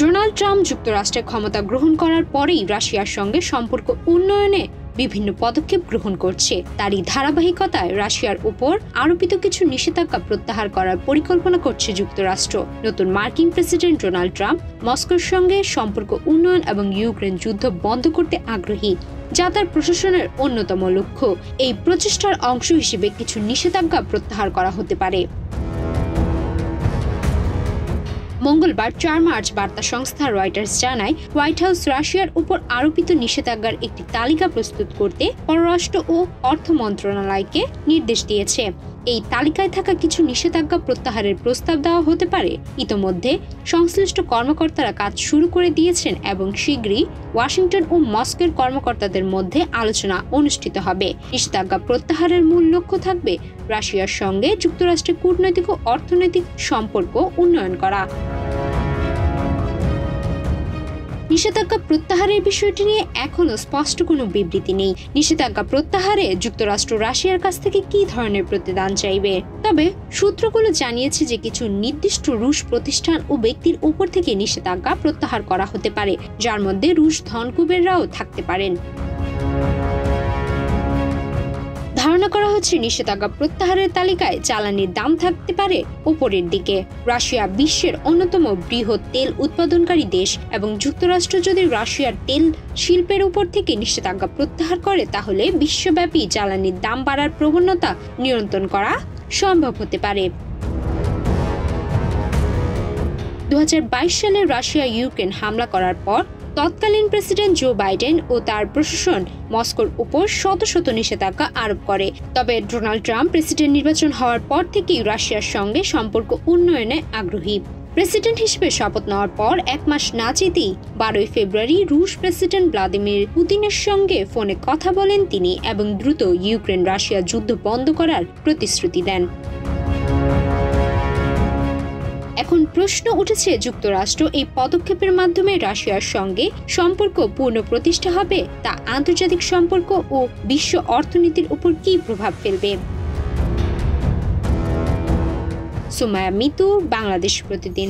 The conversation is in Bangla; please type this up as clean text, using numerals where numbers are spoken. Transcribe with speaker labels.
Speaker 1: ডোনাল্ড ট্রাম্প যুক্তরাষ্ট্রে ক্ষমতা গ্রহণ করার পরেই রাশিয়ার সঙ্গে সম্পর্ক উন্নয়নে বিভিন্ন পদক্ষেপ গ্রহণ করছে। তারই ধারাবাহিকতায় রাশিয়ার উপর আরোপিত কিছু নিষেধাজ্ঞা প্রত্যাহার করার পরিকল্পনা করছে যুক্তরাষ্ট্র। নতুন মার্কিন প্রেসিডেন্ট ডোনাল্ড ট্রাম্প মস্কোর সঙ্গে সম্পর্ক উন্নয়ন এবং ইউক্রেন যুদ্ধ বন্ধ করতে আগ্রহী, যা তার প্রশাসনের অন্যতম লক্ষ্য। এই প্রচেষ্টার অংশ হিসেবে কিছু নিষেধাজ্ঞা প্রত্যাহার করা হতে পারে। মঙ্গলবার ৪ মার্চ বার্তা সংস্থা রয়টার্স জানায়, হোয়াইট হাউস রাশিয়ার উপর আরোপিত নিষেধাজ্ঞার একটি তালিকা প্রস্তুত করতে পররাষ্ট্র ও অর্থ মন্ত্রণালয়কে নির্দেশ দিয়েছে। এই তালিকায় থাকা কিছু নিষেধাজ্ঞা প্রত্যাহারের প্রস্তাব দেওয়া হতে পারে। ইতোমধ্যে সংশ্লিষ্ট কর্মকর্তারা কাজ শুরু করে দিয়েছেন এবং শীঘ্রই ওয়াশিংটন ও মস্কোর কর্মকর্তাদের মধ্যে আলোচনা অনুষ্ঠিত হবে। নিষেধাজ্ঞা প্রত্যাহারের মূল লক্ষ্য থাকবে রাশিয়ার সঙ্গে যুক্তরাষ্ট্রের কূটনৈতিক ও অর্থনৈতিক সম্পর্ক উন্নয়ন করা। নিষেধাজ্ঞা প্রত্যাহারের বিষয়টি নিয়ে এখনো স্পষ্ট কোনো বিবৃতি নেই। নিষেধাজ্ঞা প্রত্যাহারে যুক্তরাষ্ট্র রাশিয়ার কাছ থেকে কী ধরনের প্রতিদান চাইবে। তবে সূত্রগুলো জানিয়েছে যে কিছু নির্দিষ্ট রুশ প্রতিষ্ঠান ও ব্যক্তির উপর থেকে নিষেধাজ্ঞা প্রত্যাহার করা হতে পারে, যার মধ্যে রুশ ধনকুবেররাও থাকতে পারেন। ধারণা করা হচ্ছে নিষেধাজ্ঞা প্রত্যাহারের তালিকায় জ্বালানির দাম থাকতে পারে উপরের দিকে। রাশিয়া বিশ্বের অন্যতম বৃহৎ তেল উৎপাদনকারী দেশ এবং যুক্তরাষ্ট্র যদি রাশিয়ার তেল শিল্পের উপর থেকে নিষেধাজ্ঞা প্রত্যাহার করে, তাহলে বিশ্বব্যাপী জ্বালানির দাম বাড়ার প্রবণতা নিয়ন্ত্রণ করা সম্ভব হতে পারে। ২০২২ সালে রাশিয়া ইউক্রেন হামলা করার পর তৎকালীন প্রেসিডেন্ট জো বাইডেন ও তার প্রশাসন মস্কোর উপর শত শত নিষেধাজ্ঞা আরোপ করে। তবে ডোনাল্ড ট্রাম্প প্রেসিডেন্ট নির্বাচন হওয়ার পর থেকেই রাশিয়ার সঙ্গে সম্পর্ক উন্নয়নে আগ্রহী। প্রেসিডেন্ট হিসেবে শপথ নেওয়ার পর ১ মাস না যেতেই ১২ ফেব্রুয়ারি রুশ প্রেসিডেন্ট ভ্লাদিমির পুতিনের সঙ্গে ফোনে কথা বলেন তিনি এবং দ্রুত ইউক্রেন রাশিয়া যুদ্ধ বন্ধ করার প্রতিশ্রুতি দেন। এখন প্রশ্ন উঠেছে, যুক্তরাষ্ট্র এই পদক্ষেপের মাধ্যমে রাশিয়ার সঙ্গে সম্পর্ক পুনঃপ্রতিষ্ঠা হবে, তা আন্তর্জাতিক সম্পর্ক ও বিশ্ব অর্থনীতির উপর কী প্রভাব ফেলবে? সুমাইয়া মিতু, বাংলাদেশ প্রতিদিন।